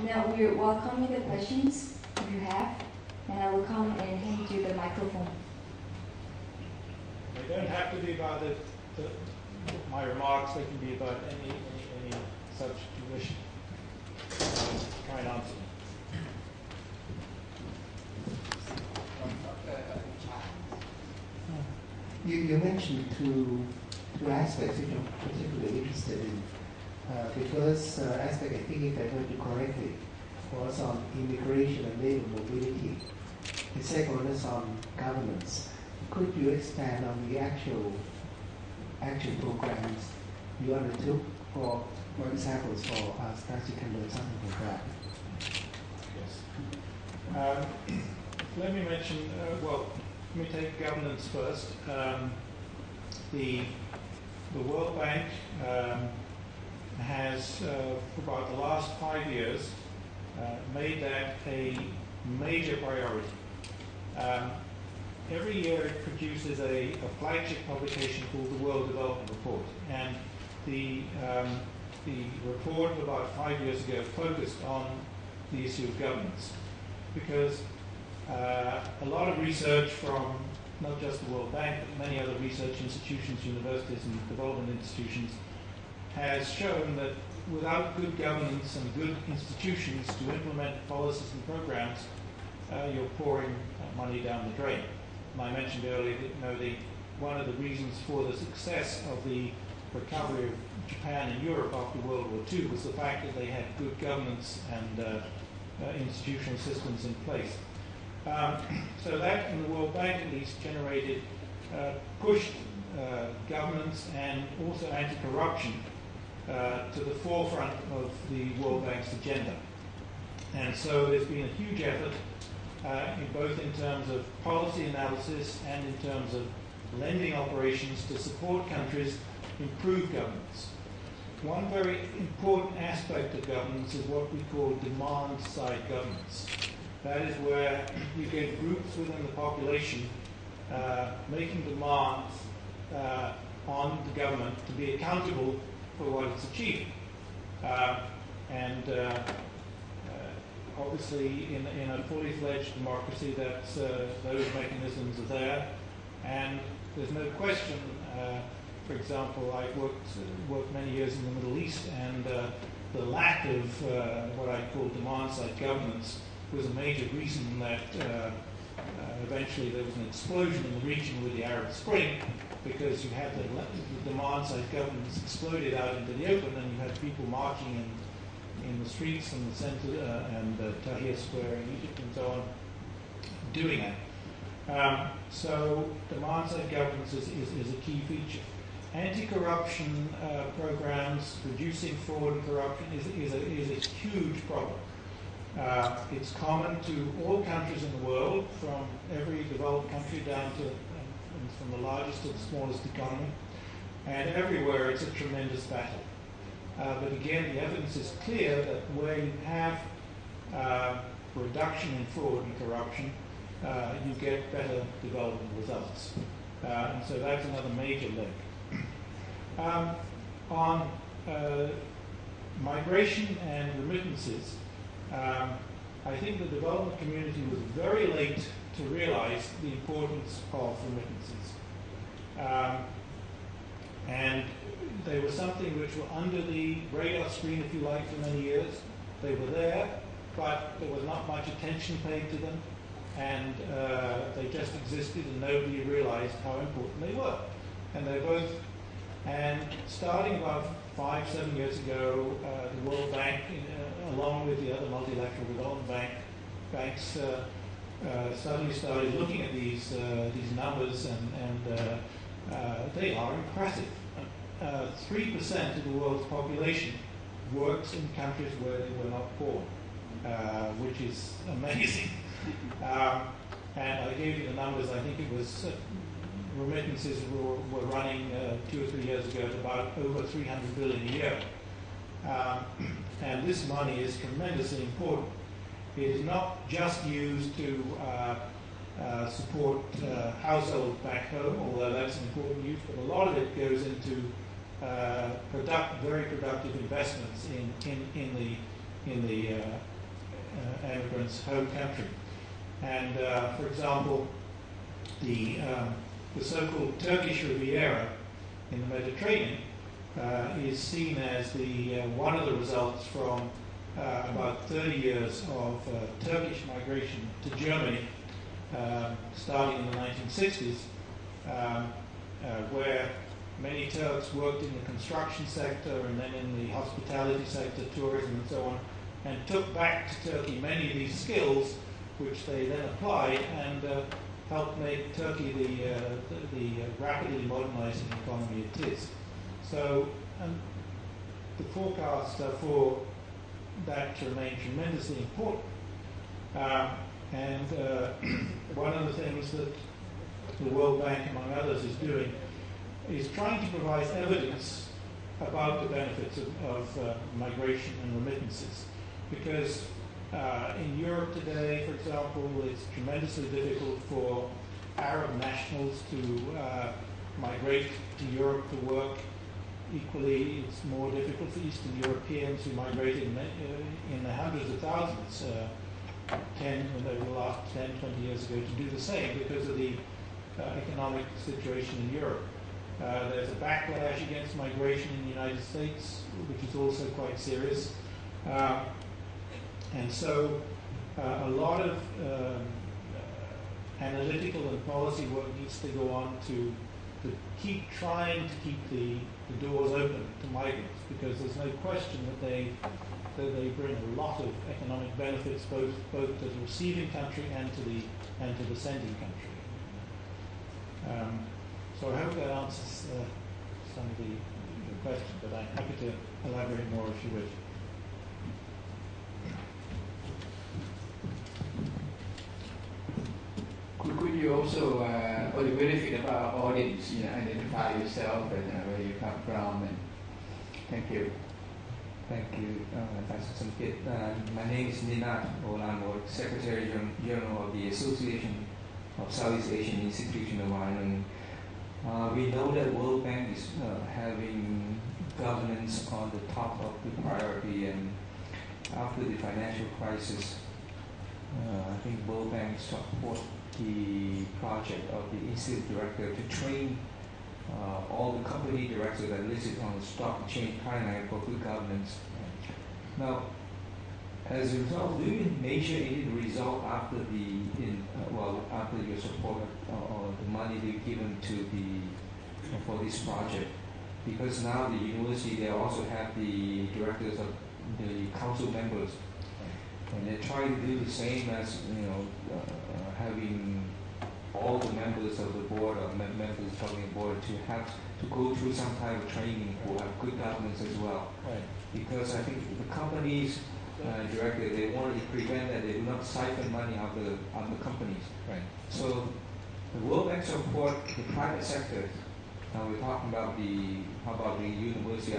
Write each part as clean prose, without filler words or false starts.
Now we're welcoming the questions if you have, and I will come and hand you the microphone. They don't have to be about my remarks. They can be about any subject you wish. Try and answer them. You mentioned two aspects which I'm particularly interested in. The first aspect, I think if I heard you correctly, was on immigration and labor mobility. The second one is on governance. Could you expand on the actual action programs you undertook, for examples for us, perhaps you can learn something from that? Yes. Let me mention, let me take governance first. The World Bank has, for about the last 5 years, made that a major priority. Every year it produces a flagship publication called the World Development Report, and the report about 5 years ago focused on the issue of governance, because a lot of research from not just the World Bank, but many other research institutions, universities and development institutions has shown that without good governance and good institutions to implement policies and programs, you're pouring money down the drain. And I mentioned earlier that one of the reasons for the success of the recovery of Japan and Europe after World War II was the fact that they had good governance and institutional systems in place. So that, in the World Bank at least, pushed governance and also anti-corruption to the forefront of the World Bank's agenda. And so there's been a huge effort, both in terms of policy analysis and in terms of lending operations to support countries improve governance. One very important aspect of governance is what we call demand-side governance. That is where you get groups within the population making demands on the government to be accountable for what it's achieving. Obviously, in a fully fledged democracy, those mechanisms are there, and there's no question. For example, I've worked many years in the Middle East, and the lack of what I call demand-side governance was a major reason that eventually there was an explosion in the region with the Arab Spring, because you had the demand-side governance exploded out into the open, and you had people marching in the streets and the center and Tahrir Square in Egypt and so on, doing it. So demand-side governance is a key feature. Anti-corruption programs, reducing fraud and corruption is a huge problem. It's common to all countries in the world, from every developed country down to from the largest to the smallest economy, and everywhere it's a tremendous battle. But again, the evidence is clear that where you have reduction in fraud and corruption, you get better development results. And so that's another major link. On migration and remittances, I think the development community was very late to realize the importance of remittances. And they were something which were under the radar screen, if you like, for many years. They were there, but there was not much attention paid to them, and they just existed, and nobody realized how important they were. And starting about 5-7 years ago, the World Bank, along with the other multilateral development banks, suddenly started looking at these numbers, and they are impressive. 3% of the world's population works in countries where they were not poor, which is amazing. And I gave you the numbers. I think it was remittances were running 2 or 3 years ago at about over 300 billion a year. And this money is tremendously important. It is not just used to support households back home, although that's an important use, but a lot of it goes into very productive investments in in the emigrants' home country. And for example, the so-called Turkish Riviera in the Mediterranean is seen as one of the results from about 30 years of Turkish migration to Germany, starting in the 1960s, where many Turks worked in the construction sector and then in the hospitality sector, tourism and so on, and took back to Turkey many of these skills, which they then applied and helped make Turkey the rapidly modernizing economy it is. So the forecasts are for that to remain tremendously important. One of the things that the World Bank, among others, is doing is trying to provide evidence about the benefits of migration and remittances. Because in Europe today, for example, it's tremendously difficult for Arab nationals to migrate to Europe to work. Equally, it's more difficult for Eastern Europeans who migrated in the hundreds of thousands over the last 10, 20 years ago to do the same because of the economic situation in Europe. There's a backlash against migration in the United States, which is also quite serious. And so a lot of analytical and policy work needs to go on to keep trying to keep the doors open to migrants, because there's no question that they bring a lot of economic benefits both to the receiving country and to the sending country. So I hope that answers some of the questions, but I'm happy to elaborate more if you wish. Could you also, for the benefit of our audience, identify yourself and where you come from? And thank you. Thank you, Pastor Samkit. My name is Ninat Olamor, Secretary General of the Association of Southeast Asian Institutions of Ireland. We know that World Bank is having governance on the top of the priority, and after the financial crisis, I think World Bank support the project of the Institute Director to train all the company directors that are listed on the stock exchange Thailand for good governance. Now, as a result, do you measure any result after after your support or the money they've given to for this project? Because now the university, they also have the directors of the council members, and they're trying to do the same as having all the members of the board or members of the board to go through some kind of training who have good governance as well. Right. Because I think the companies directly, they want to prevent that they do not siphon money out of the companies. Right. So the World Bank support the private sector. Now we're talking about how about the university?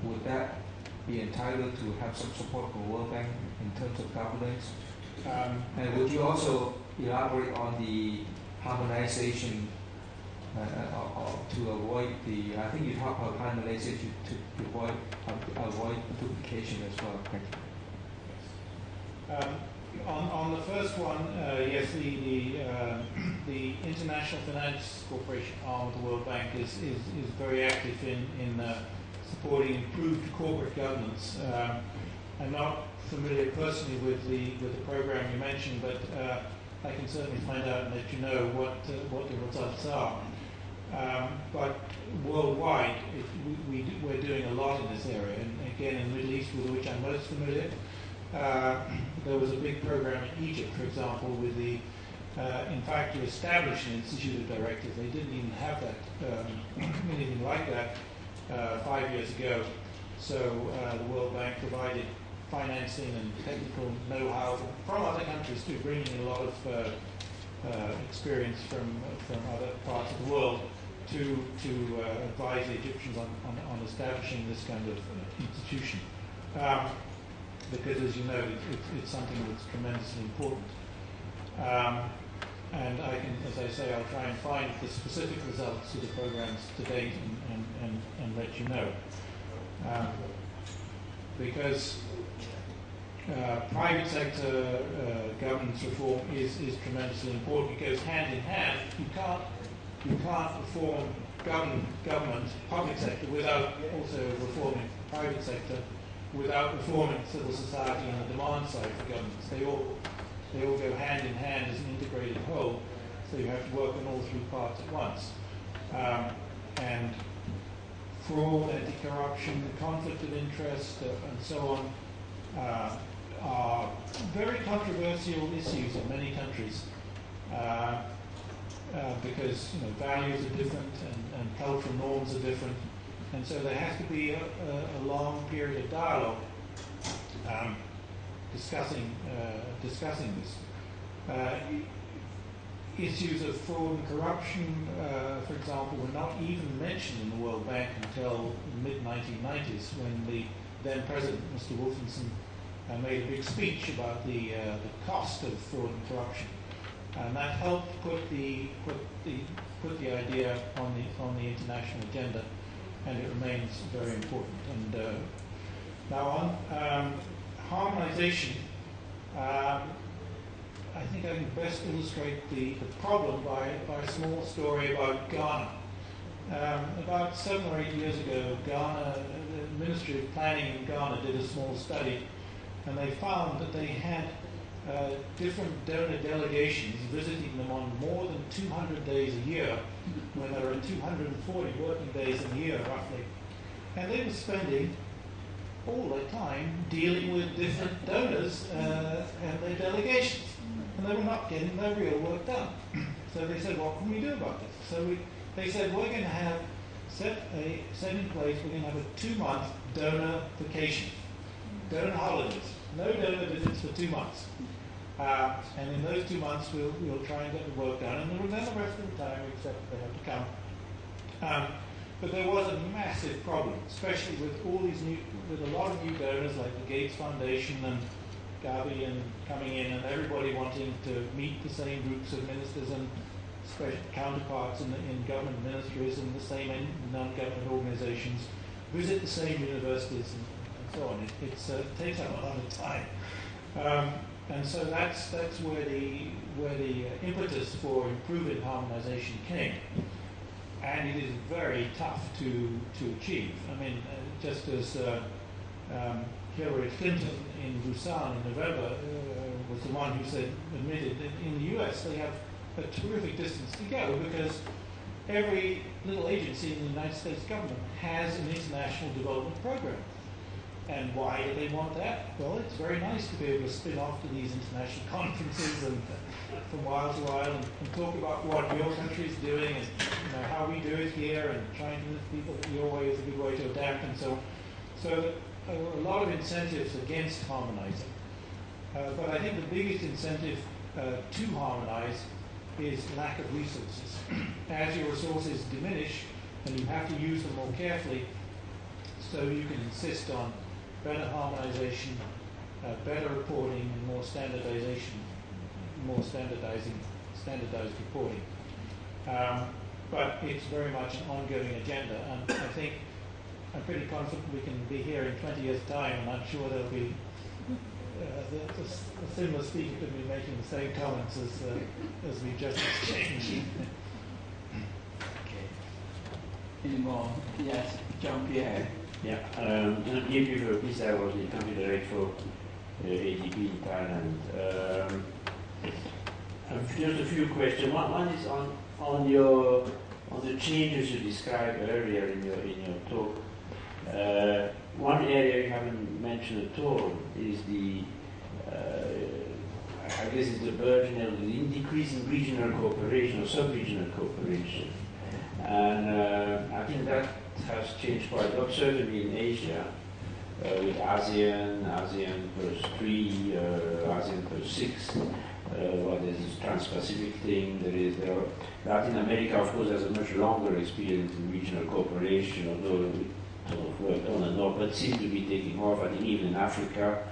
Would that be entitled to have some support from World Bank in terms of governance? And would you also elaborate on the harmonization to avoid I think you talked about harmonization to avoid duplication as well. Thank you. On the first one, yes, the International Finance Corporation arm of the World Bank is very active in supporting improved corporate governance. I'm not familiar personally with the program you mentioned, but I can certainly find out and let you know what the results are. But worldwide, we're doing a lot in this area, and again in the Middle East, with which I'm most familiar. There was a big program in Egypt, for example, with in fact, to establish an institute of directors. They didn't even have that, anything like that 5 years ago. So the World Bank provided financing and technical know-how from other countries too, bringing in a lot of experience from other parts of the world to advise the Egyptians on establishing this kind of institution. Because, as you know, it's something that's tremendously important. And I can, as I say, I'll try and find the specific results of the programs to date and let you know. Because private sector governance reform is tremendously important. It goes hand in hand. You can't reform government, public sector, without also reforming private sector, without reforming civil society and the demand side for governments. They all go hand in hand as an integrated whole, so you have to work on all three parts at once. And fraud, anti-corruption, conflict of interest, and so on are very controversial issues in many countries because values are different and cultural norms are different, and so there has to be a long period of dialogue discussing this. Issues of fraud and corruption, for example, were not even mentioned in the World Bank until the mid-1990s, when the then President, Mr. Wolfenson, made a big speech about the cost of fraud and corruption, and that helped put the idea on the international agenda, and it remains very important. And now on harmonization. I think I can best illustrate the problem by a small story about Ghana. About 7 or 8 years ago, Ghana, the Ministry of Planning in Ghana did a small study, and they found that they had different donor delegations visiting them on more than 200 days a year, when there are 240 working days a year, roughly. And they were spending all their time dealing with different donors and their delegations. And they were not getting their real work done. So they said, what can we do about this? So they said, we're going to have set in place, we're going to have a 2-month donor vacation, donor holidays, no donor visits for 2 months. And in those 2 months, we'll try and get the work done. And then the rest of the time, except they have to come. But there was a massive problem, especially with with a lot of new donors like the Gates Foundation and Gavi and coming in, and everybody wanting to meet the same groups of ministers and special counterparts in government ministries and the same non-government organizations, visit the same universities and so on. It takes up a lot of time. And so that's where the impetus for improving harmonization came. And it is very tough to achieve. I mean, just as Hillary Clinton in Busan in November was the one who admitted that in the US they have a terrific distance to go, because every little agency in the United States government has an international development program. And why do they want that? Well, it's very nice to be able to spin off to these international conferences and from while to while and talk about what your country is doing and how we do it here, and trying to convince people that your way is a good way to adapt and so on. So a lot of incentives against harmonizing. But I think the biggest incentive to harmonize is lack of resources. As your resources diminish, and you have to use them more carefully, so you can insist on better harmonization, better reporting, and more standardization, more standardized reporting. But it's very much an ongoing agenda, and I think I'm pretty confident we can be here in 20 years' time, and I'm sure there'll be a similar speaker could be making the same comments as we just exchanged. Okay. Any more? Yes, Jean-Pierre. Yeah, the year before this I was the country director for ADB in Thailand. Just a few questions. One is on the changes you described earlier in your talk. One area you haven't mentioned at all is I guess it's the burden of the decrease in regional cooperation or sub-regional cooperation. And I think that has changed quite a lot, certainly in Asia, with ASEAN +3, ASEAN +6. What is this Trans-Pacific thing? There are Latin America, of course, has a much longer experience in regional cooperation, although we sort of worked on and off, but seems to be taking off. I think even in Africa,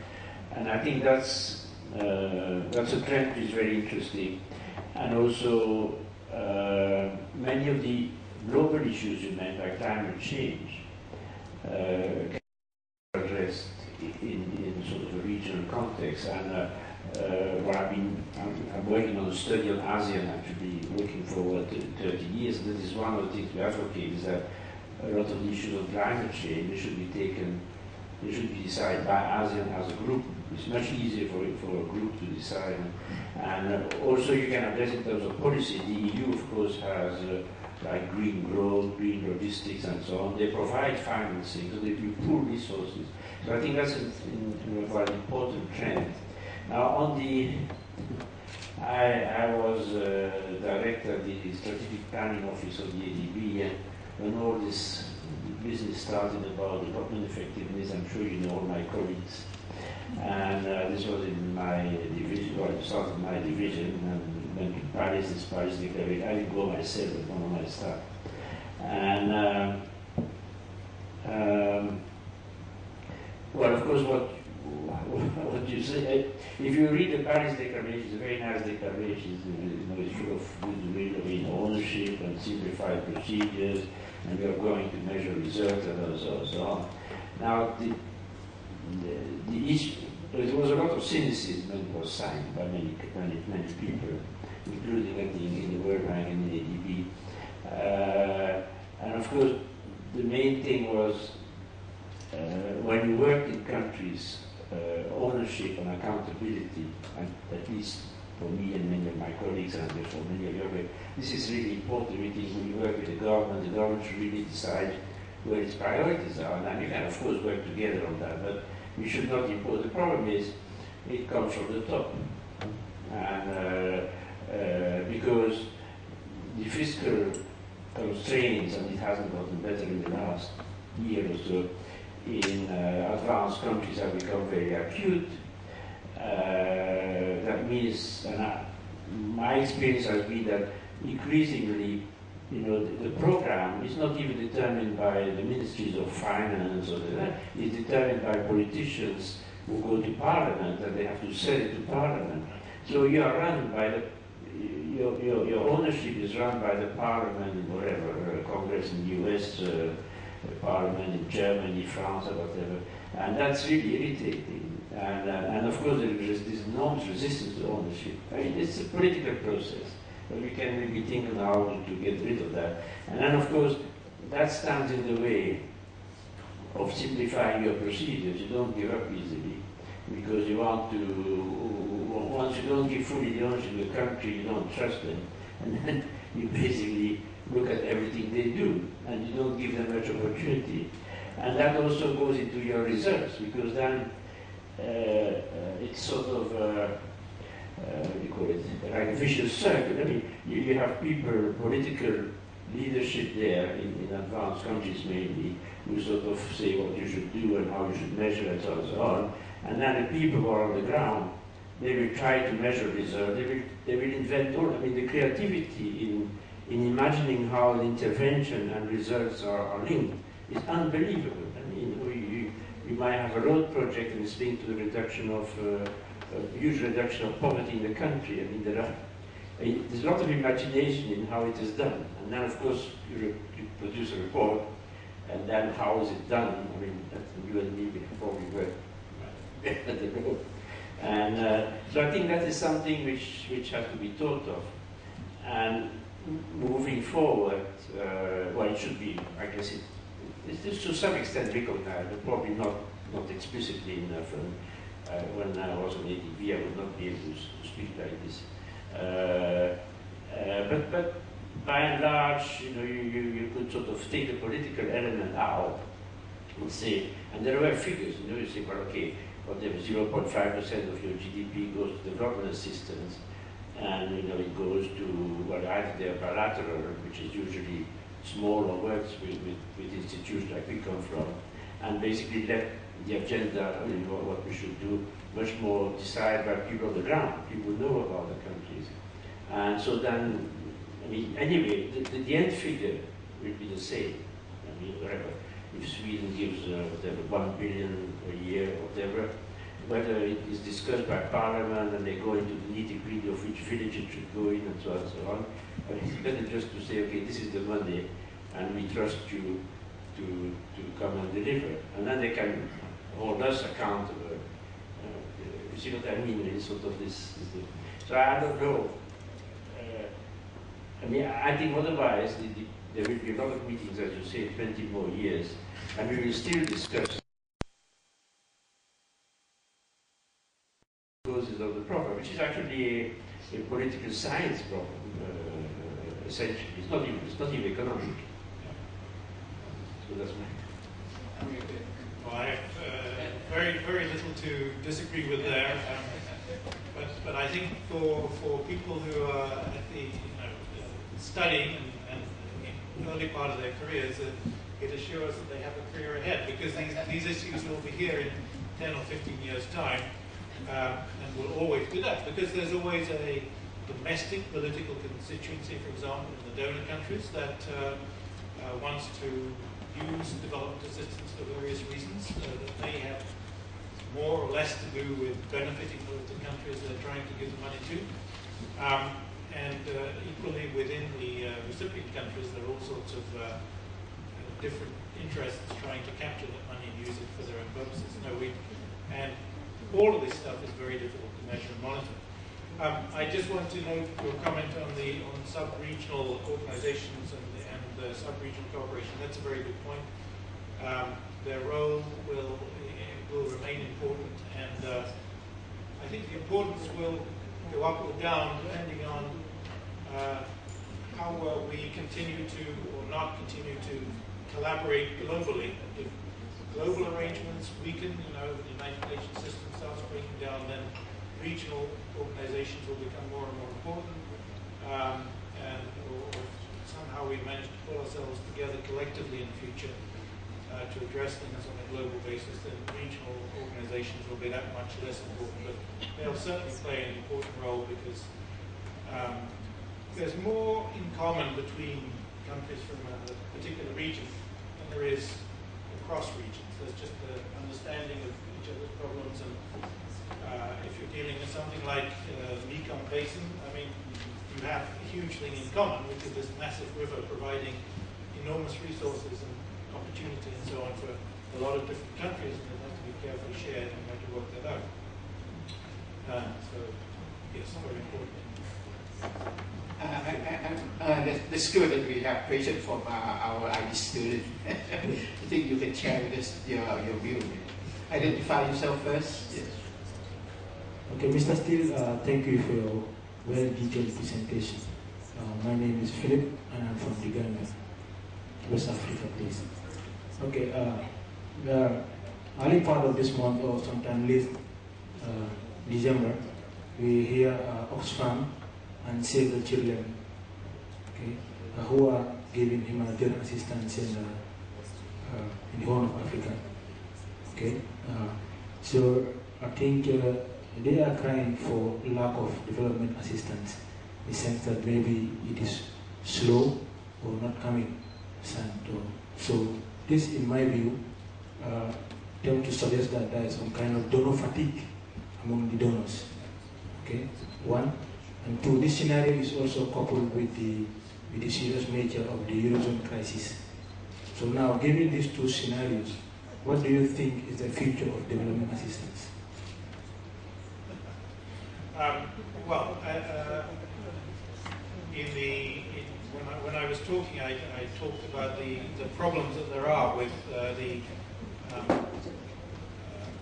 and I think that's a trend which is very interesting, and also many of the global issues you meant, like climate change, can be addressed in sort of a regional context. And well, I'm working on a study on ASEAN, actually looking forward to 30 years. And that is one of the things we advocate, is that a lot of the issues of climate change should be taken, they should be decided by ASEAN as a group. It's much easier for a group to decide. And also you can address in terms of policy. The EU, of course, has like green growth, green logistics, and so on. They provide financing, so they pool resources. So I think that's quite an important trend. Now, on the, I was director of the strategic planning office of the ADB, and when all this business started about development effectiveness, I'm sure you know all my colleagues, and this was in my division, well, it started in my division, and when Paris declaration, I didn't go myself, but one of my staff. And, well, of course, what you say, if you read the Paris Declaration, it's a very nice declaration. It's full of goodwill, ownership and simplified procedures, and we are going to measure results and so on. Now, the issue, there was a lot of cynicism when it was signed by many people, including I think in the World Bank and in the ADB. And of course, the main thing was when you work in countries, ownership and accountability, and at least for me and many of my colleagues and for many of you, this is really important. We think when you work with the government should really decide where its priorities are. And you can, of course, work together on that, but we should not impose. The problem is it comes from the top. And because the fiscal constraints, and it hasn't gotten better in the last year or so, in advanced countries have become very acute. That means, and my experience has been that increasingly, the program is not even determined by the ministries of finance or it's determined by politicians who go to parliament and they have to sell it to parliament. So you are run by the, your ownership is run by the parliament in whatever, Congress in the US, parliament in Germany, France, or whatever. And that's really irritating. And of course, there is this enormous resistance to ownership. I mean, it's a political process. But we can maybe think on how to get rid of that. And then, of course, that stands in the way of simplifying your procedures. You don't give up easily because you want to, once you don't give fully the ownership of the country, you don't trust them. And then you basically look at everything they do and you don't give them much opportunity. And that also goes into your results because then it's sort of, what do you call it, like a vicious circle. I mean, you have people, political leadership there in advanced countries mainly, who sort of say what you should do and how you should measure and so on. And then the people who are on the ground, they will try to measure results. They will invent all, I mean, the creativity in imagining how the intervention and results are linked is unbelievable. I mean, you might have a road project and it's linked to the reduction of a huge reduction of poverty in the country. I mean, there's a lot of imagination in how it is done. And then, of course, you produce a report, and then how is it done? I mean, you and me probably work at the road. And so I think that is something which has to be thought of. And moving forward, well, it should be, I guess it's to some extent recognized, but probably not explicitly enough. And when I was on ADB, I would not be able to speak like this. But by and large, you could sort of take the political element out and say, and there were figures, you say, well, okay, whatever, 0.5% of your GDP goes to development assistance, and it goes to, well, either they're bilateral, which is usually small or works with institutions like we come from, and basically let the agenda, what we should do, much more decided by people on the ground, people who know about the countries. And so then, I mean, anyway, the end figure will be the same. I mean, whatever. If Sweden gives whatever, 1 billion a year or whatever, whether it is discussed by parliament and they go into the nitty-gritty of which village it should go in and so on and so on, but it's better just to say, okay, this is the money and we trust you to come and deliver. And then they can hold us accountable. You see what I mean? It's sort of this. So I don't know. I mean, I think otherwise there will be a lot of meetings, as you say, 20 more years, and we will still discuss the causes of the problem, which is actually a political science problem, essentially. It's not even economic. So that's my. Well, I have very little to disagree with there, but I think for people who are at the studying and in the early part of their careers, it assures that they have a career ahead, because these issues will be here in 10 or 15 years' time, and will always be that, because there's always a domestic political constituency, for example, in the donor countries that wants to use development assistance for various reasons that may have more or less to do with benefiting the countries they're trying to give the money to. And equally within the recipient countries, there are all sorts of different interests trying to capture that money and use it for their own purposes. And all of this stuff is very difficult to measure and monitor. I just want to note your comment on sub-regional organizations and sub-regional cooperation. That's a very good point. Their role will remain important, and I think the importance will go up or down depending on how well we continue to or not continue to collaborate globally. If global arrangements weaken, the United Nations system starts breaking down, then regional organizations will become more and more important, or somehow we manage to pull ourselves together collectively in the future to address things on a global basis, then regional organizations will be that much less important. But they'll certainly play an important role, because there's more in common between countries from a particular region than there is across regions. There's just the understanding of each other's problems, and if you're dealing with something like the Mekong Basin, I mean, you have a huge thing in common, which is this massive river providing enormous resources and opportunity and so on for a lot of different countries, and they have to be carefully shared and how to work that out. So, yes, very important. That's good that we have questions from our ID student. I think you can share with us your view. Identify yourself first. Yes. Okay, Mr. Steele, thank you for your well-detailed presentation. My name is Philip, and I'm from Uganda, West Africa, please. Okay, the early part of this month, or sometime late December, we hear Oxfam and Save the Children, okay, who are giving humanitarian assistance in the Horn of Africa. Okay, so I think they are crying for lack of development assistance, in the sense that maybe it is slow or not coming. So this, in my view, tend to suggest that there is some kind of donor fatigue among the donors. Okay, one. And two, this scenario is also coupled with the serious nature of the Eurozone crisis. So now, given these two scenarios, what do you think is the future of development assistance? When I was talking, I talked about the problems that there are with the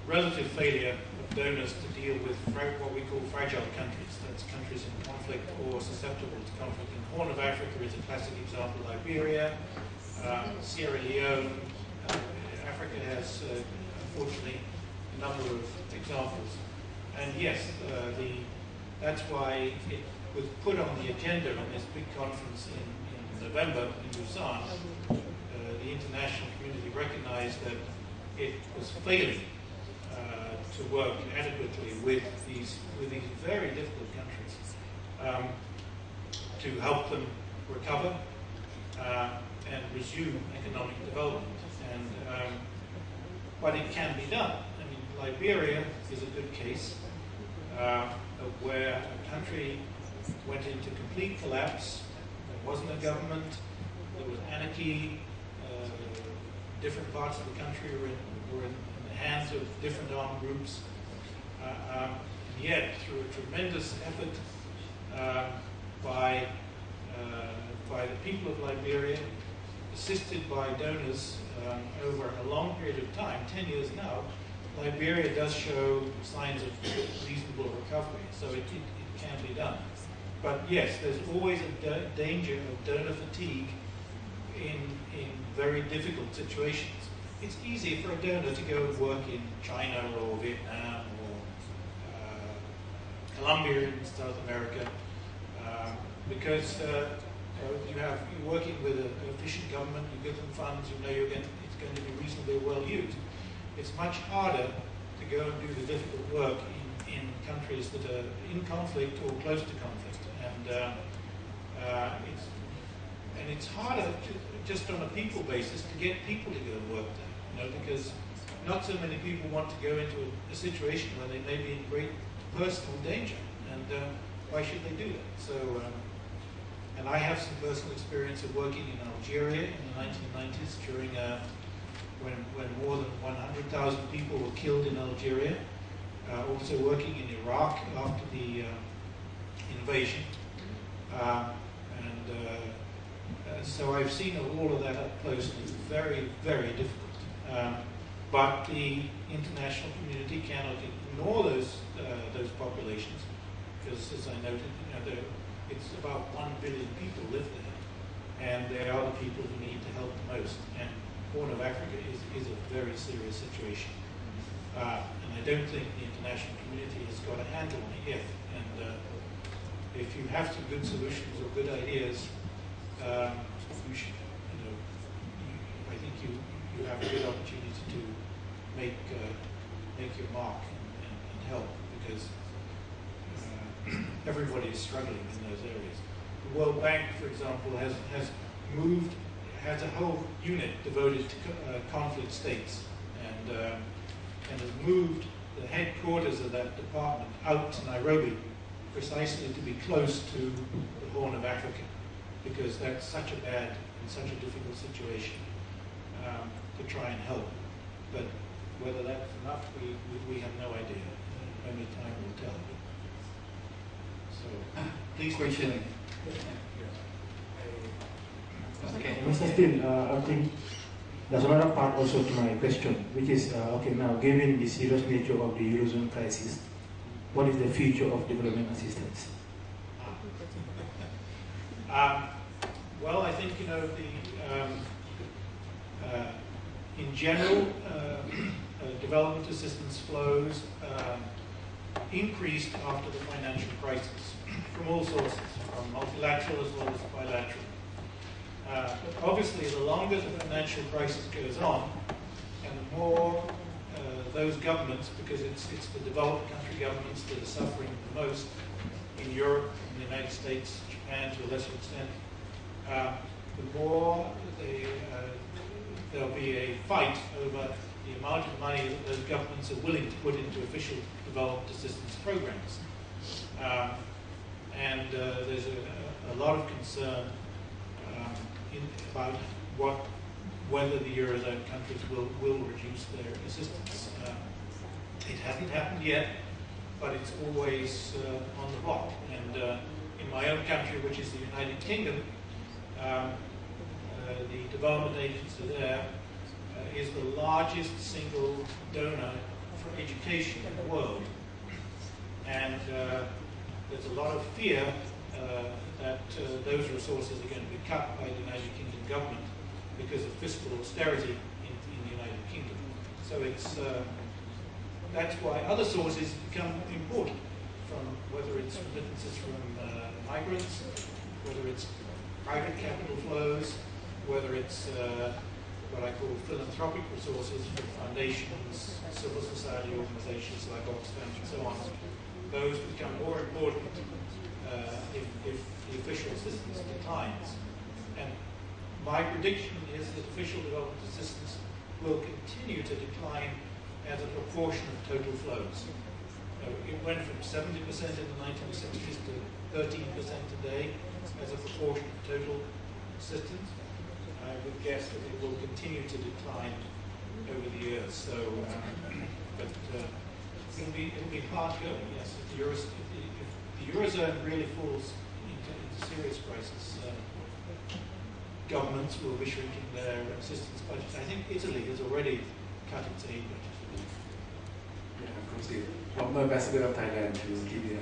relative failure of donors to deal with what we call fragile countries. That's countries in conflict or susceptible to conflict. In the Horn of Africa is a classic example. Liberia, Sierra Leone. Africa has, unfortunately, a number of examples. And yes, that's why it was put on the agenda in this big conference in November in Busan. The international community recognized that it was failing to work adequately with these very difficult countries to help them recover and resume economic development. But it can be done. I mean, Liberia is a good case where a country went into complete collapse. There wasn't a government. There was anarchy. Different parts of the country were in the hands of different armed groups. Yet, through a tremendous effort by the people of Liberia, assisted by donors over a long period of time, 10 years now, Liberia does show signs of reasonable recovery, so it can be done. But yes, there's always a danger of donor fatigue in very difficult situations. It's easy for a donor to go and work in China or Vietnam or Colombia in South America because you're working with an efficient government, you give them funds, you know it's going to be reasonably well used. It's much harder to go and do the difficult work in countries that are in conflict or close to conflict, and it's harder just on a people basis to get people to go and work there, because not so many people want to go into a situation where they may be in great personal danger, and why should they do that? So, and I have some personal experience of working in Algeria in the 1990s during when more than 100,000 people were killed in Algeria. Also working in Iraq after the invasion. So I've seen all of that up close, and it's very, very difficult. But the international community cannot ignore those populations, because, as I noted, it's about 1 billion people live there, and they are the people who need the help the most. And Horn of Africa is a very serious situation, and I don't think the international community has got a handle on it yet. And if you have some good solutions or good ideas, you should, I think you have a good opportunity to make your mark and help, because everybody is struggling in those areas. The World Bank, for example, has a whole unit devoted to conflict states, and has moved the headquarters of that department out to Nairobi precisely to be close to the Horn of Africa, because that's such a bad and such a difficult situation to try and help. But whether that's enough, we have no idea. Only time will tell. So, please question. Okay. Mr. Steele, I think there's another part also to my question, which is, okay, now given the serious nature of the Eurozone crisis, what is the future of development assistance? Well, I think, in general, development assistance flows increased after the financial crisis from all sources, from multilateral as well as bilateral. But obviously, the longer the financial crisis goes on, and the more those governments, because it's the developed country governments that are suffering the most in Europe, in the United States, Japan to a lesser extent, the more there'll be a fight over the amount of money that those governments are willing to put into official development assistance programs. There's a lot of concern about whether the Eurozone countries will reduce their assistance. It hasn't happened yet, but it's always on the block. And in my own country, which is the United Kingdom, the development agency there is the largest single donor for education in the world. And there's a lot of fear that those resources are going to be cut by the United Kingdom government because of fiscal austerity in the United Kingdom. So that's why other sources become important, from whether it's remittances from migrants, whether it's private capital flows, whether it's what I call philanthropic resources from foundations, civil society organizations like Oxfam and so on. Those become more important if the official assistance declines. And my prediction is that official development assistance will continue to decline as a proportion of total flows. It went from 70% in the 1960s to 13% today as a proportion of total assistance. I would guess that it will continue to decline over the years. So, but it'll be hard going. Yes, if the eurozone really falls into serious crisis, governments will be shrinking their assistance budgets. I think Italy has already cut its aid budget. Yeah, former ambassador of Thailand to Kenya,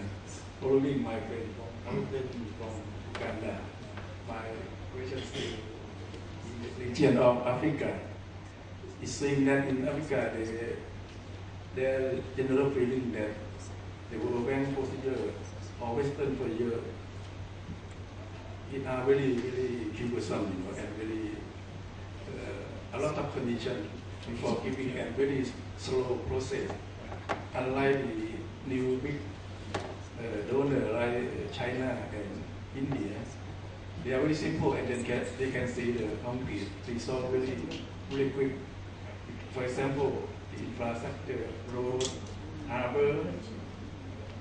following my friend from Uganda. My question is in the region of Africa. It seems that in Africa there is general feeling that the World Bank procedure or Western procedure it are very cumbersome, and very a lot of conditions before giving a very slow process. Unlike the new big donor like China and India, they are very simple and then they can see the concrete result really quick. For example, the infrastructure, road, harbor,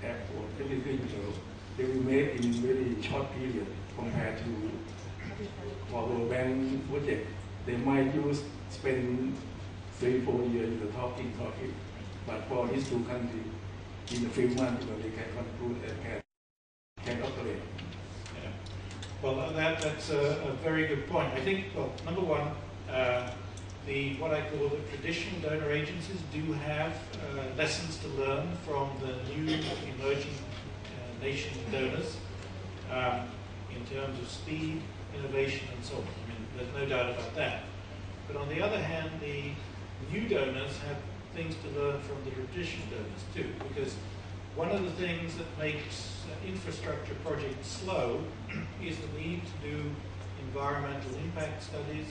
airport, everything, they will make in very short period compared to World Bank project. They might spend 3-4 years talking. But for these two countries, in a few months, they can conclude and can operate. Yeah. Well, that's a very good point. I think, well, number one, what I call the traditional donor agencies do have lessons to learn from the new emerging nation donors in terms of speed, innovation, and so on. I mean, there's no doubt about that. But on the other hand, the new donors have things to learn from the traditional donors too, because one of the things that makes infrastructure projects slow is the need to do environmental impact studies,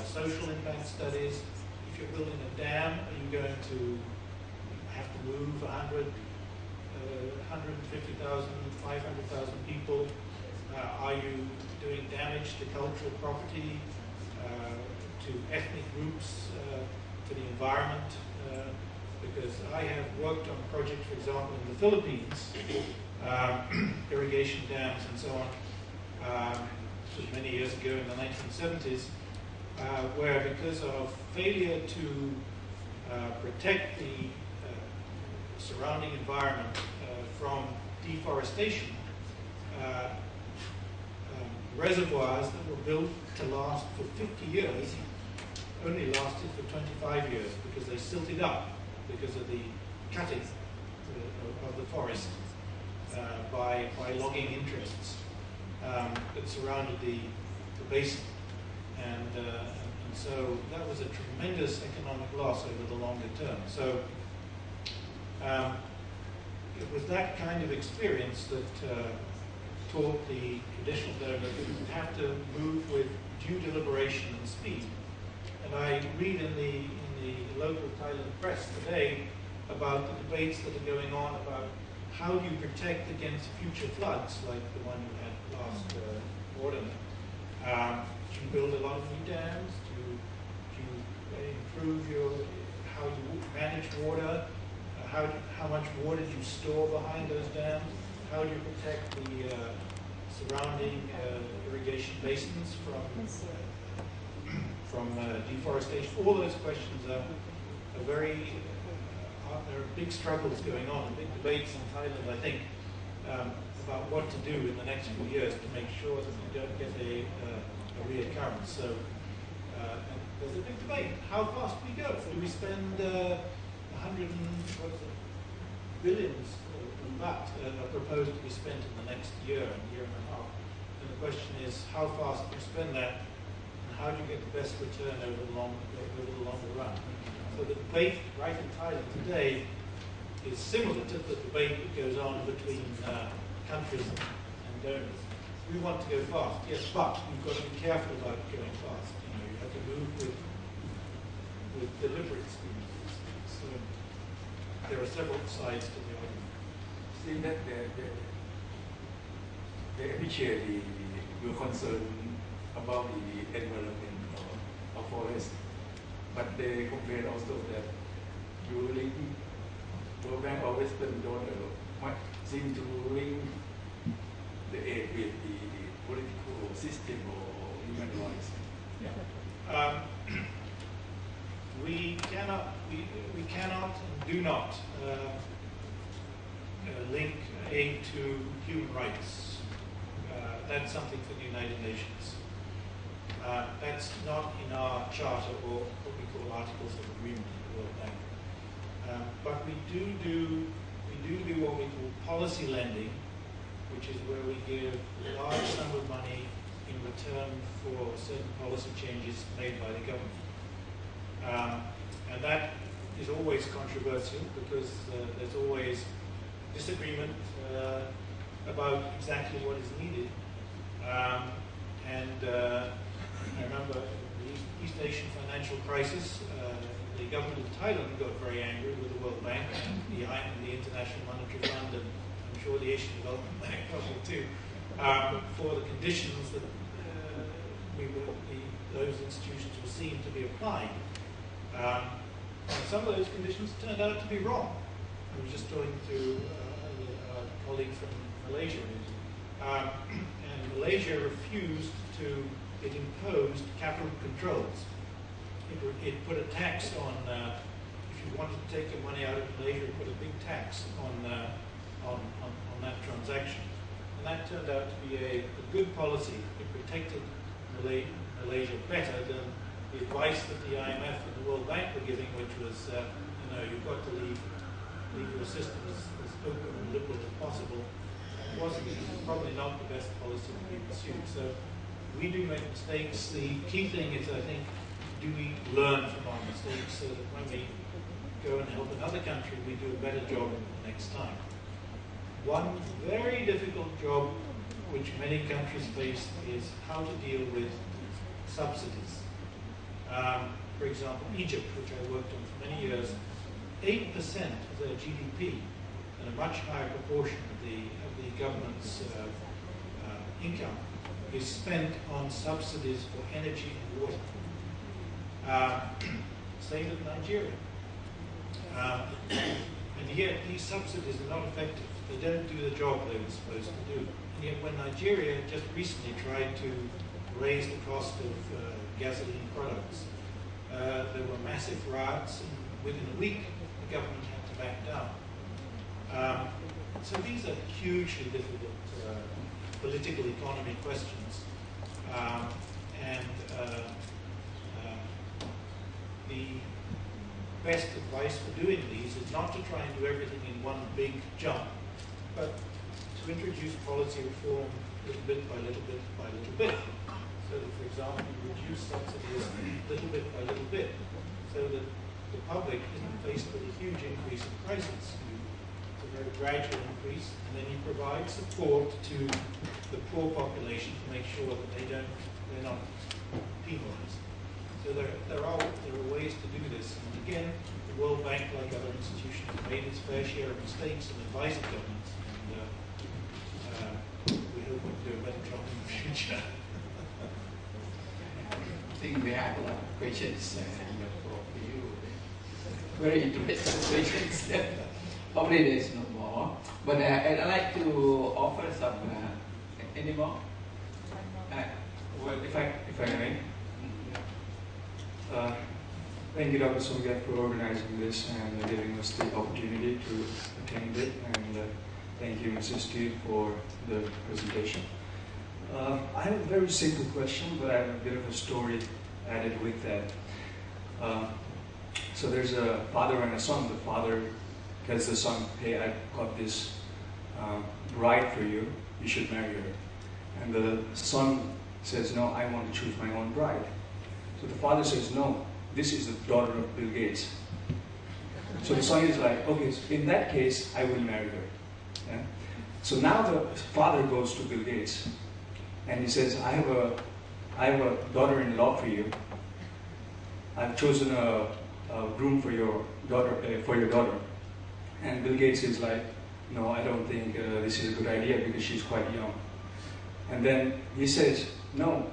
social impact studies. If you're building a dam, are you going to have to move 150,000, 500,000 people? Are you doing damage to cultural property, to ethnic groups, to the environment? Because I have worked on projects, for example, in the Philippines, irrigation dams and so on, this was many years ago in the 1970s, where because of failure to protect the surrounding environment from deforestation, reservoirs that were built to last for 50 years only lasted for 25 years because they silted up because of the cutting of the forest by logging interests that surrounded the basin. And so that was a tremendous economic loss over the longer term. So it was that kind of experience that taught the traditional donor that you have to move with due deliberation and speed. And I read in the local Thailand press today about the debates that are going on about how do you protect against future floods like the one you had last autumn. Do you build a lot of new dams? Do you improve how you manage water? How much water do you store behind those dams? How do you protect the surrounding irrigation basins from deforestation? All those questions are very, there are big struggles going on, big debates in Thailand, I think, about what to do in the next few years to make sure that we don't get a reoccurrence. So there's a big debate. How fast do we go? Do we spend billions of baht are proposed to be spent in the next year and a half? And the question is, how fast do you spend that, and how do you get the best return over the longer run? So the debate right in Thailand today is similar to the debate that goes on between countries and donors. We want to go fast, yes, but you've got to be careful about going fast. You have to move with deliberate speed. So there are several sides to the argument. See that they appreciate your concern about the environment of forest, but they complain also that you link World Bank or Western donor might seem to link the aid with the political system or human rights. Yeah. We cannot and do not link aid to human rights. That's something for the United Nations. That's not in our charter or what we call articles of agreement in the World Bank. But we do what we call policy lending, which is where we give a large sum of money in return for certain policy changes made by the government. And that is always controversial because there's always disagreement about exactly what is needed. I remember the East Asian financial crisis, the government of Thailand got very angry with the World Bank and the International Monetary Fund, and I'm sure the Asian Development Bank probably too, for the conditions that those institutions were seen to be applying. And some of those conditions turned out to be wrong. I was just talking to a colleague from Malaysia, and Malaysia refused to, it imposed capital controls. It put a tax on, if you wanted to take your money out of Malaysia, it put a big tax on that transaction. And that turned out to be a good policy. It protected Malaysia better than the advice that the IMF and the World Bank were giving, which was, you've got to leave your system as open and liberal as possible. It was probably not the best policy to be pursued. So we do make mistakes. The key thing is, I think, do we learn from our mistakes so that when we go and help another country, we do a better job next time. One very difficult job which many countries face is how to deal with subsidies. For example, Egypt, which I worked on for many years, 8% of their GDP and a much higher proportion of the government's income is spent on subsidies for energy and water. Same with Nigeria. And yet these subsidies are not effective. They don't do the job they were supposed to do. And yet when Nigeria just recently tried to raise the cost of gasoline products, there were massive riots, and within a week the government had to back down. So these are hugely difficult political economy questions. The best advice for doing these is not to try and do everything in one big jump, but to introduce policy reform little bit by little bit by little bit. So that, for example, you reduce subsidies little bit by little bit, so that the public isn't faced with a huge increase in prices. It's a very gradual increase, and then you provide support to the poor population to make sure that they're not penalized. So there are ways to do this. And again, the World Bank, like other institutions, made its fair share of mistakes and advised governments. And we hope we can do a better job in the future. I think we have a lot of questions for you. Very interesting questions. Probably there's no more. But I'd like to offer some any more. Well, if I may. Thank you, Dr. Somgyat, for organizing this and giving us the opportunity to attend it. And thank you, Mrs. Steele, for the presentation. I have a very simple question, but I have a bit of a story added with that. So there's a father and a son. The father tells the son, hey, I got this bride for you. You should marry her. And the son says, no, I want to choose my own bride. So the father says, no, this is the daughter of Bill Gates. So the son is like, okay, so in that case, I will marry her. Yeah? So now the father goes to Bill Gates and he says, I have a daughter-in-law for you. I've chosen a groom for your daughter. And Bill Gates is like, no, I don't think this is a good idea because she's quite young. And then he says, no,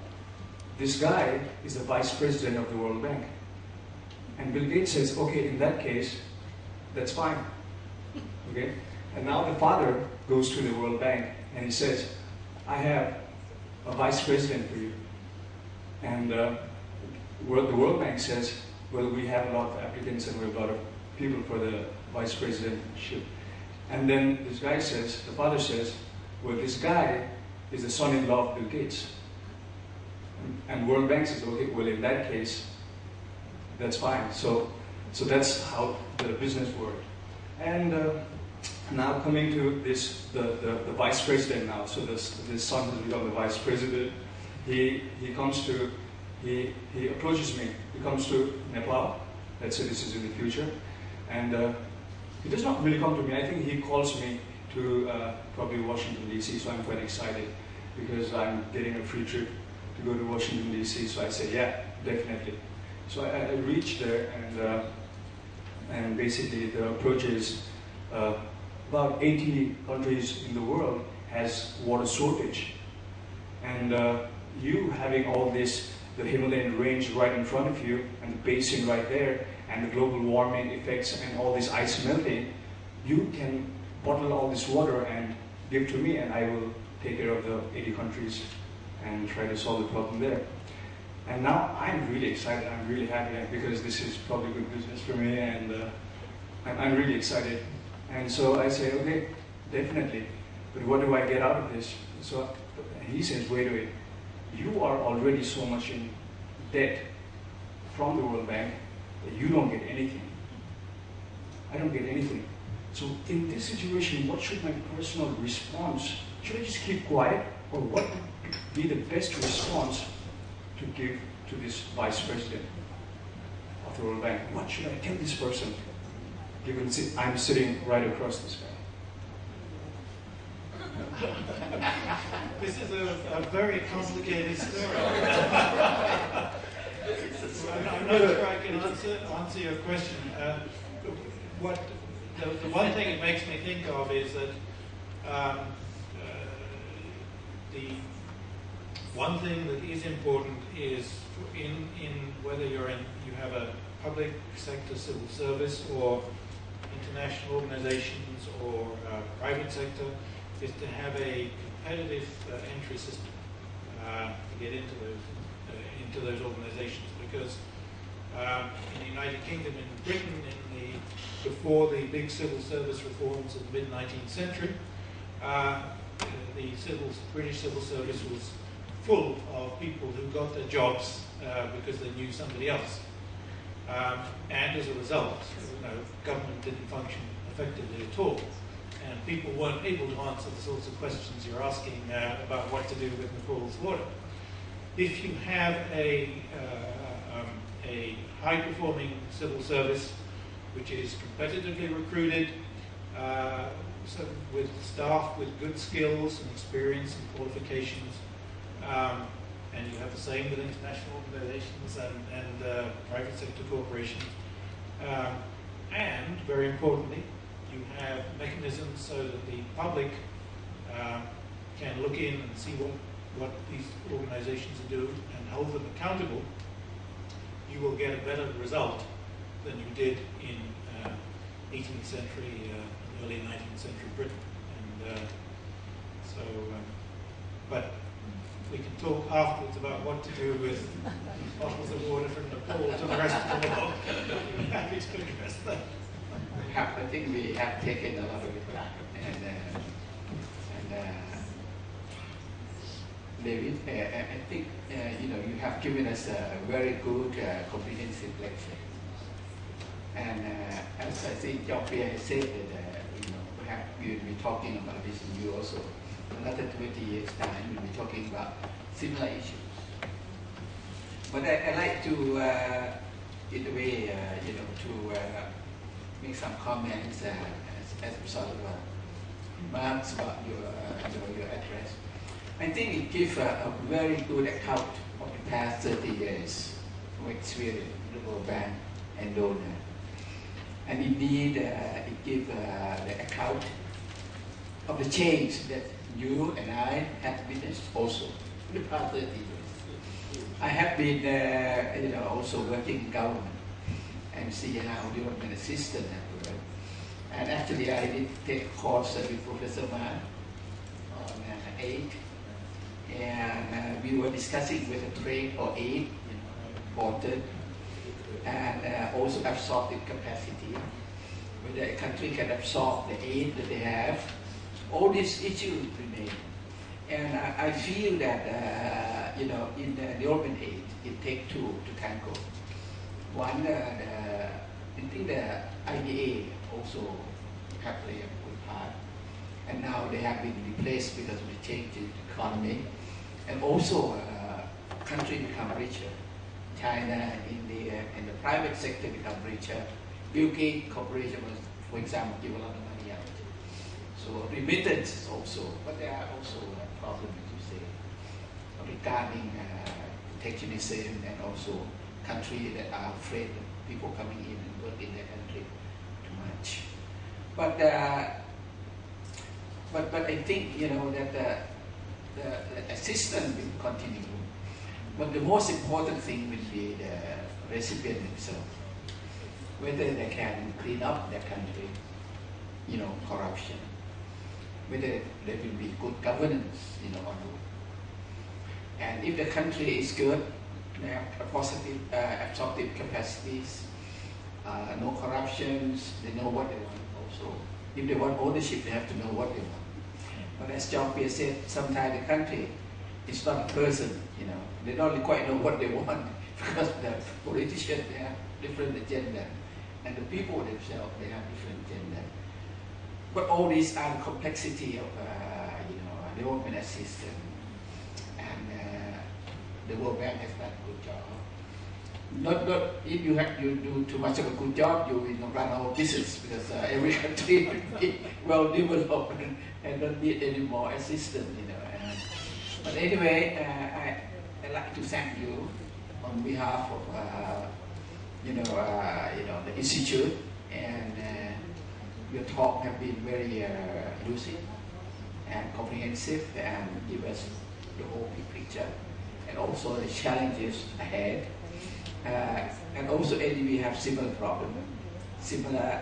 this guy is the vice president of the World Bank. And Bill Gates says, okay, in that case, that's fine. Okay? And now the father goes to the World Bank and he says, I have a vice president for you. And the World Bank says, well, we have a lot of applicants and we have a lot of people for the vice presidentship. And then this guy says, the father says, well, this guy is the son-in-law of Bill Gates. And World Bank says, okay, well, in that case, that's fine. So that's how the business worked. And now coming to this, the vice president now. So this son has become the vice president. He approaches me. He comes to Nepal. Let's say this is in the future. And he does not really come to me. I think he calls me to probably Washington, D.C., so I'm quite excited because I'm getting a free trip to go to Washington, D.C., so I say, yeah, definitely. So I reached there, and basically the approach is about 80 countries in the world has water shortage. And you having all this, the Himalayan range right in front of you, and the basin right there, and the global warming effects and all this ice melting, you can bottle all this water and give to me, and I will take care of the 80 countries and try to solve the problem there. And now I'm really excited, I'm really happy because this is probably good business for me, and I'm really excited. And so I say, okay, definitely, but what do I get out of this? So he says, wait, you are already so much in debt from the World Bank that you don't get anything. I don't get anything. So in this situation, what should my personal response? Should I just keep quiet, or what would be the best response to give to this vice president of the World Bank? What should I tell this person, given I'm sitting right across this guy? This is a very complicated story. I'm not sure I can answer your question. The one thing it makes me think of is that the one thing that is important is in whether you have a public sector civil service or international organizations or private sector, is to have a competitive entry system to get into those organizations, because in the United Kingdom, in Britain, before the big civil service reforms of the mid-19th century, the British civil service was full of people who got their jobs because they knew somebody else. And as a result, government didn't function effectively at all. And people weren't able to answer the sorts of questions you're asking about what to do with Nepal's water. If you have a high-performing civil service which is competitively recruited, so with staff with good skills and experience and qualifications, and you have the same with international organizations and private sector corporations, and very importantly, you have mechanisms so that the public can look in and see what these organizations are doing and hold them accountable, you will get a better result than you did in 18th century, early 19th century Britain. And but we can talk afterwards about what to do with bottles of water from Nepal to the rest of the world. I'm happy to address that. I think we have taken a lot of it, and David, I think you have given us a very good comprehensive lecture. And as I think Geoffrey has said that perhaps we will be talking about this in you also. Another 20 years time, we'll be talking about similar issues. But I like to, in a way, to make some comments as a sort of remarks about your address. I think it gives a very good account of the past 30 years of experience in the World Bank and donor. And indeed, it gives the account of the change that you and I have witnessed also in the past 30 years. I have been also working in government and see how development assistance have worked. And actually, I did take a course with Professor Mann on aid, and we were discussing whether trade or aid important. and also absorptive capacity, whether a country can absorb the aid that they have. All these issues remain. And I feel that, in the development aid, it takes two to tango. One, I think the IDA also have played a good part. And now they have been replaced because of the change in the economy. And also, country become richer. China, India, and the private sector become richer. Bill Gates Corporation was, for example, give a lot of money out. So remittance also, but there are also problems, you say, regarding protectionism and also countries that are afraid of people coming in and work in their country too much. But I think that the assistance will continue. But the most important thing will be the recipient themselves, whether they can clean up their country, corruption, whether there will be good governance, on it. And if the country is good, they have a positive absorptive capacities, no corruptions, they know what they want also. If they want ownership, they have to know what they want. But as John Pierre said, sometimes the country is not a person, They don't quite know what they want because the politicians, they have different agenda. And the people themselves, they have different agenda. But all these are the complexity of, development assistance. And the World Bank has done a good job. Not if you do too much of a good job, you will run out of business because every country will be well developed and don't need any more assistance, But anyway, I'd like to thank you on behalf of the institute, and your talk have been very lucid and comprehensive and give us the whole big picture and also the challenges ahead. And also ADB have similar problems, similar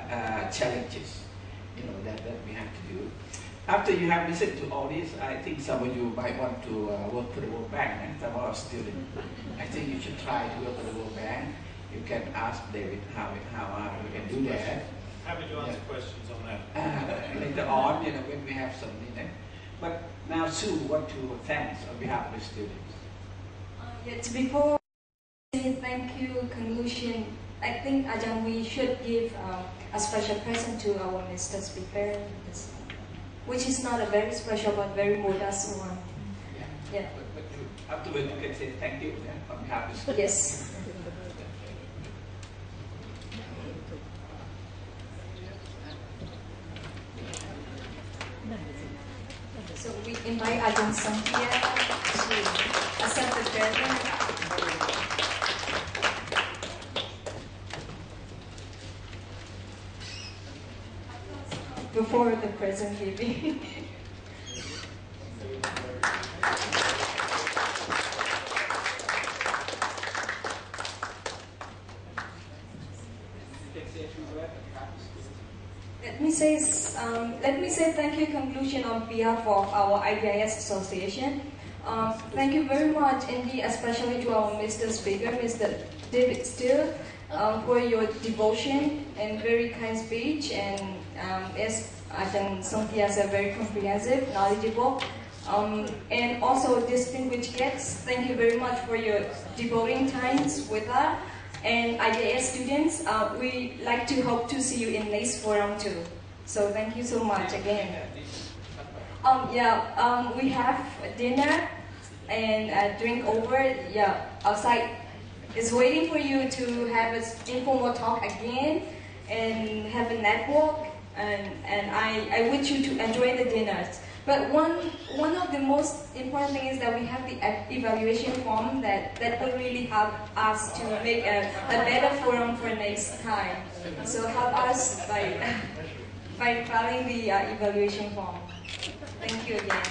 challenges, that we have to do. After you have listened to all this, I think some of you might want to work for the World Bank, and some of our students. I think you should try to work for the World Bank. You can ask David how you can do that. Happy to answer questions on that. Later on, when we have some, But now Sue want to thank on behalf of the students. Yes, before saying thank you, conclusion, I think Ajahn, we should give a special present to our Mr. Speaker, which is not a very special but very modest one. Yeah. But afterwards you can say thank you on behalf of the students. Yes. So we invite Ajahn Santia to accept the present. Before the present giving. Let me say thank you conclusion on behalf of our IDIS Association. Thank you very much indeed, especially to our Mr. Speaker, Mr. David Steele, for your devotion and very kind speech, and as Ajahn Songkhya said, very comprehensive, knowledgeable, and also distinguished guests. Thank you very much for your devoting times with us. And IDIS students, we like to hope to see you in next forum too. So thank you so much again. We have dinner and drink over. Outside. It's waiting for you to have an informal talk again and have a network. And I wish you to enjoy the dinners. But one of the most important things is that we have the evaluation form that will really help us to make a better forum for next time. So help us by filing the evaluation form. Thank you again.